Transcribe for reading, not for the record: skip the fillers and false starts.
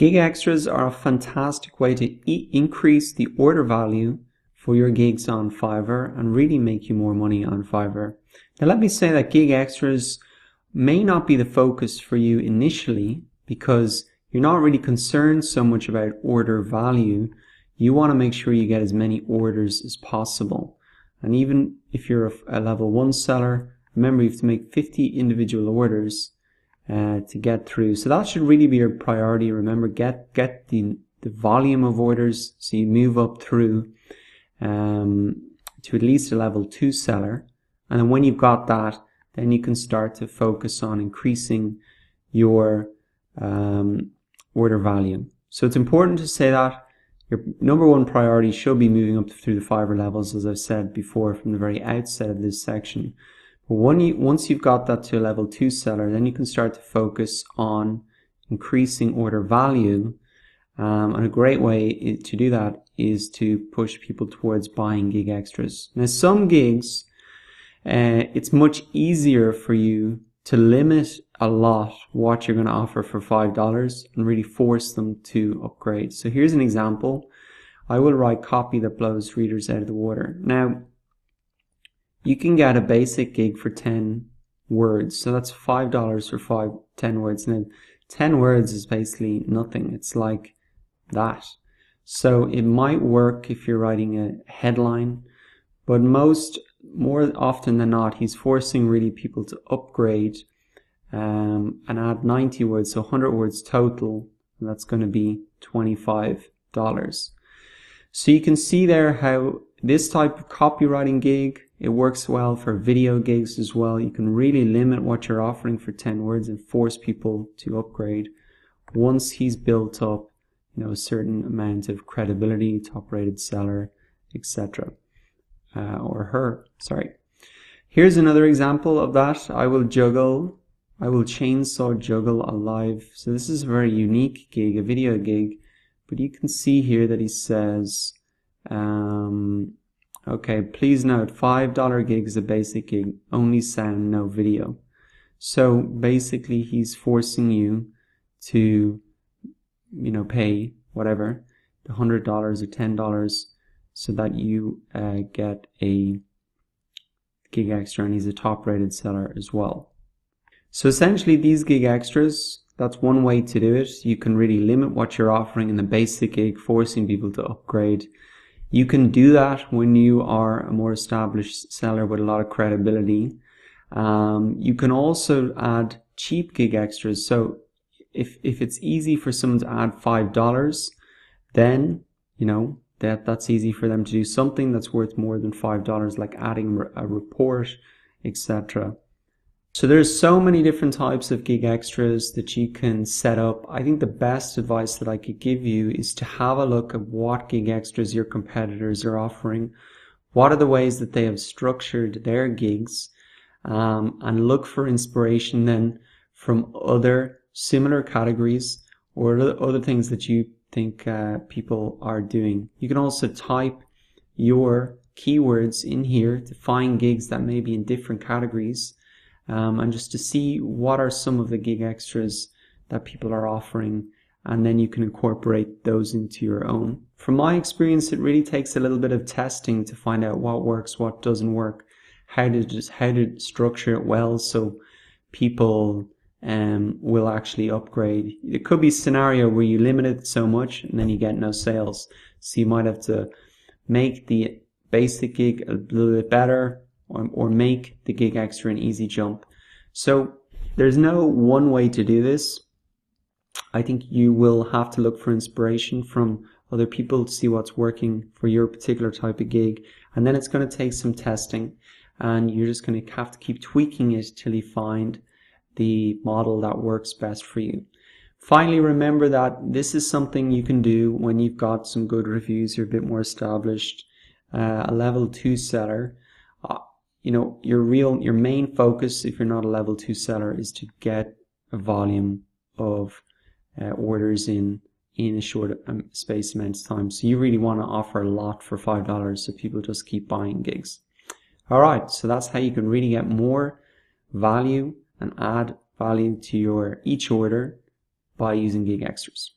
Gig extras are a fantastic way to increase the order value for your gigs on Fiverr and really make you more money on Fiverr. Now let me say that gig extras may not be the focus for you initially because you're not really concerned so much about order value. You want to make sure you get as many orders as possible. And even if you're a level 1 seller, remember you have to make 50 individual orders to get through. So that should really be your priority. Remember, get the volume of orders so you move up through to at least a level 2 seller. And then when you've got that, then you can start to focus on increasing your order value. So it's important to say that your number one priority should be moving up through the Fiverr levels, as I've said before from the very outset of this section. But once you've got that to a level 2 seller, then you can start to focus on increasing order value. And a great way to do that is to push people towards buying gig extras. Now, some gigs, it's much easier for you to limit a lot what you're going to offer for $5 and really force them to upgrade. So here's an example. I will write copy that blows readers out of the water. Now, you can get a basic gig for 10 words. So that's $5 for 10 words. Now, 10 words is basically nothing. It's like that. So it might work if you're writing a headline, but more often than not, he's forcing really people to upgrade and add 90 words, so 100 words total, and that's going to be $25. So you can see there how this type of copywriting gig, it works well for video gigs as well. You can really limit what you're offering for 10 words and force people to upgrade once he's built up, a certain amount of credibility, top rated seller, etc. Or her, sorry. Here's another example of that. I will chainsaw juggle a live. So this is a very unique gig, a video gig, but you can see here that he says, okay, please note, $5 gig is a basic gig, only sound, no video. So basically he's forcing you to, pay whatever, the $100 or $10 so that you get a gig extra, and he's a top rated seller as well. So essentially these gig extras, that's one way to do it. You can really limit what you're offering in the basic gig, forcing people to upgrade. You can do that when you are a more established seller with a lot of credibility. You can also add cheap gig extras. So if it's easy for someone to add $5, then, that's easy for them to do something that's worth more than $5, like adding a report, etc. So there's so many different types of gig extras that you can set up. I think the best advice that I could give you is to have a look at what gig extras your competitors are offering. What are the ways that they have structured their gigs, and look for inspiration then from other similar categories or other things that you think people are doing. You can also type your keywords in here to find gigs that may be in different categories, and just to see what are some of the gig extras that people are offering, and then you can incorporate those into your own. From my experience, it really takes a little bit of testing to find out what works, what doesn't work, how to structure it well so people will actually upgrade. It could be a scenario where you limit it so much and then you get no sales. So you might have to make the basic gig a little bit better, or make the gig extra an easy jump. So there's no one way to do this. I think you will have to look for inspiration from other people to see what's working for your particular type of gig. And then it's going to take some testing, and you're just going to have to keep tweaking it till you find the model that works best for you. Finally, remember that this is something you can do when you've got some good reviews, you're a bit more established, a level 2 seller. Your main focus, if you're not a level 2 seller, is to get a volume of orders in a short space amount of time. So you really want to offer a lot for $5 so people just keep buying gigs. Alright, so that's how you can really get more value and add value to each order by using gig extras.